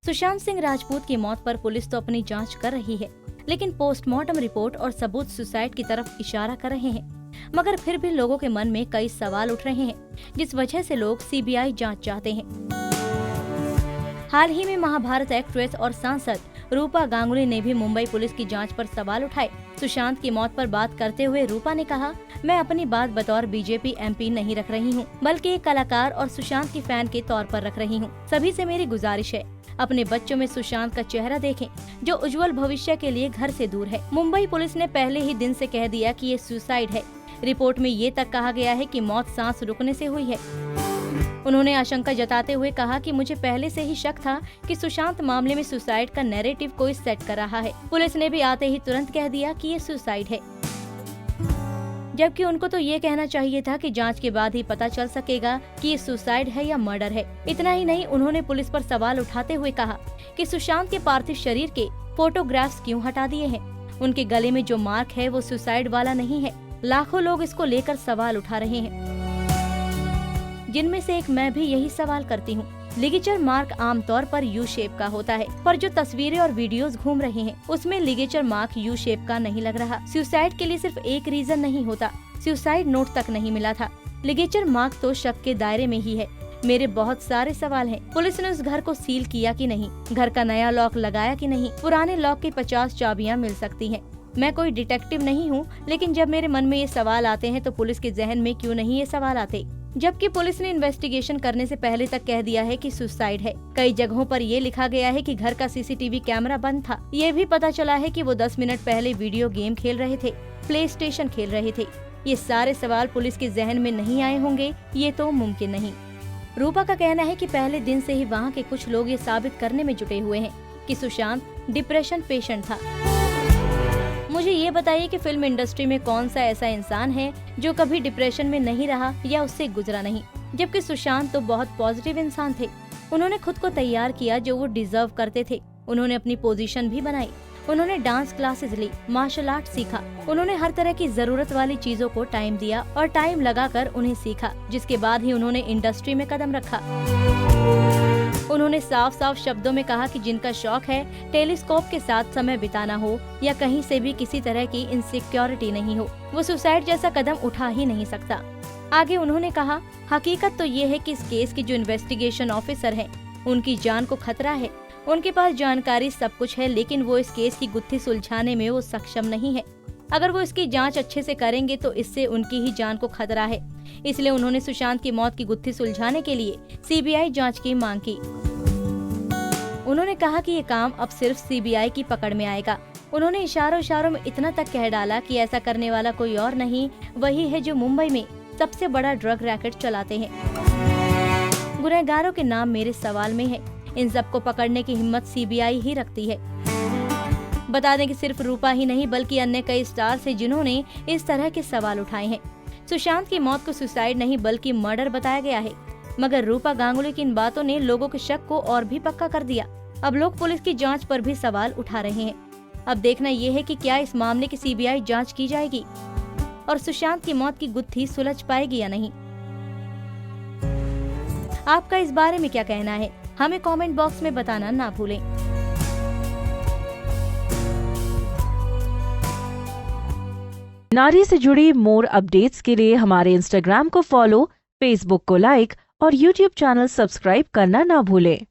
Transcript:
सुशांत सिंह राजपूत की मौत पर पुलिस तो अपनी जांच कर रही है, लेकिन पोस्टमार्टम रिपोर्ट और सबूत सुसाइड की तरफ इशारा कर रहे हैं। मगर फिर भी लोगों के मन में कई सवाल उठ रहे हैं, जिस वजह से लोग सीबीआई जांच चाहते हैं। हाल ही में महाभारत एक्ट्रेस और सांसद रूपा गांगुली ने भी मुंबई पुलिस की जांच पर सवाल उठाए। सुशांत की मौत पर बात करते हुए रूपा ने कहा, मैं अपनी बात बतौर बीजेपी एमपी नहीं रख रही हूँ, बल्कि एक कलाकार और सुशांत की फैन के तौर पर रख रही हूँ। सभी से मेरी गुजारिश है, अपने बच्चों में सुशांत का चेहरा देखें, जो उज्जवल भविष्य के लिए घर से दूर है। मुंबई पुलिस ने पहले ही दिन से कह दिया कि ये सुसाइड है। रिपोर्ट में ये तक कहा गया है कि मौत सांस रुकने से हुई है। उन्होंने आशंका जताते हुए कहा कि मुझे पहले से ही शक था कि सुशांत मामले में सुसाइड का नैरेटिव कोई सेट कर रहा है। पुलिस ने भी आते ही तुरंत कह दिया कि ये सुसाइड है, जबकि उनको तो ये कहना चाहिए था कि जांच के बाद ही पता चल सकेगा कि ये सुसाइड है या मर्डर है। इतना ही नहीं, उन्होंने पुलिस पर सवाल उठाते हुए कहा कि सुशांत के पार्थिव शरीर के फोटोग्राफ्स क्यों हटा दिए हैं। उनके गले में जो मार्क है वो सुसाइड वाला नहीं है। लाखों लोग इसको लेकर सवाल उठा रहे हैं, जिनमें से एक मैं भी यही सवाल करती हूँ। लिगेचर मार्क आमतौर पर यू शेप का होता है, पर जो तस्वीरें और वीडियोस घूम रहे हैं उसमें लिगेचर मार्क यू शेप का नहीं लग रहा। सुसाइड के लिए सिर्फ एक रीजन नहीं होता, सुसाइड नोट तक नहीं मिला था। लिगेचर मार्क तो शक के दायरे में ही है। मेरे बहुत सारे सवाल हैं। पुलिस ने उस घर को सील किया कि नहीं, घर का नया लॉक लगाया कि नहीं, पुराने लॉक की 50 चाबियां मिल सकती हैं। मैं कोई डिटेक्टिव नहीं हूँ, लेकिन जब मेरे मन में ये सवाल आते हैं तो पुलिस के जहन में क्यों नहीं ये सवाल आते, जबकि पुलिस ने इन्वेस्टिगेशन करने से पहले तक कह दिया है कि सुसाइड है। कई जगहों पर ये लिखा गया है कि घर का सीसीटीवी कैमरा बंद था। ये भी पता चला है कि वो 10 मिनट पहले वीडियो गेम खेल रहे थे, प्ले स्टेशन खेल रहे थे। ये सारे सवाल पुलिस के जहन में नहीं आए होंगे, ये तो मुमकिन नहीं। रूपा का कहना है कि पहले दिन से ही वहाँ के कुछ लोग ये साबित करने में जुटे हुए हैं कि सुशांत डिप्रेशन पेशेंट था। मुझे ये बताइए कि फिल्म इंडस्ट्री में कौन सा ऐसा इंसान है जो कभी डिप्रेशन में नहीं रहा या उससे गुजरा नहीं, जबकि सुशांत तो बहुत पॉजिटिव इंसान थे। उन्होंने खुद को तैयार किया जो वो डिजर्व करते थे। उन्होंने अपनी पोजीशन भी बनाई। उन्होंने डांस क्लासेस ली, मार्शल आर्ट सीखा। उन्होंने हर तरह की जरूरत वाली चीजों को टाइम दिया और टाइम लगाकर उन्हें सीखा, जिसके बाद ही उन्होंने इंडस्ट्री में कदम रखा। उन्होंने साफ साफ शब्दों में कहा कि जिनका शौक है टेलीस्कोप के साथ समय बिताना हो या कहीं से भी किसी तरह की इनसिक्योरिटी नहीं हो, वो सुसाइड जैसा कदम उठा ही नहीं सकता। आगे उन्होंने कहा, हकीकत तो ये है कि इस केस के जो इन्वेस्टिगेशन ऑफिसर हैं, उनकी जान को खतरा है। उनके पास जानकारी सब कुछ है, लेकिन वो इस केस की गुत्थी सुलझाने में वो सक्षम नहीं है। अगर वो इसकी जांच अच्छे से करेंगे तो इससे उनकी ही जान को खतरा है। इसलिए उन्होंने सुशांत की मौत की गुत्थी सुलझाने के लिए सीबीआई जांच की मांग की। उन्होंने कहा कि ये काम अब सिर्फ सीबीआई की पकड़ में आएगा। उन्होंने इशारों में इतना तक कह डाला कि ऐसा करने वाला कोई और नहीं, वही है जो मुंबई में सबसे बड़ा ड्रग रैकेट चलाते हैं। गुनहगारों के नाम मेरे सवाल में है। इन सबको पकड़ने की हिम्मत सीबीआई ही रखती है। बता दें कि सिर्फ रूपा ही नहीं बल्कि अन्य कई स्टार्स हैं जिन्होंने इस तरह के सवाल उठाए हैं। सुशांत की मौत को सुसाइड नहीं बल्कि मर्डर बताया गया है, मगर रूपा गांगुली की इन बातों ने लोगों के शक को और भी पक्का कर दिया। अब लोग पुलिस की जांच पर भी सवाल उठा रहे हैं। अब देखना ये है कि क्या इस मामले की सीबीआई जांच की जाएगी और सुशांत की मौत की गुत्थी सुलझ पाएगी या नहीं। आपका इस बारे में क्या कहना है, हमें कमेंट बॉक्स में बताना ना भूलें। नारी से जुड़ी मोर अपडेट्स के लिए हमारे इंस्टाग्राम को फॉलो, फेसबुक को लाइक और यूट्यूब चैनल सब्सक्राइब करना ना भूलें।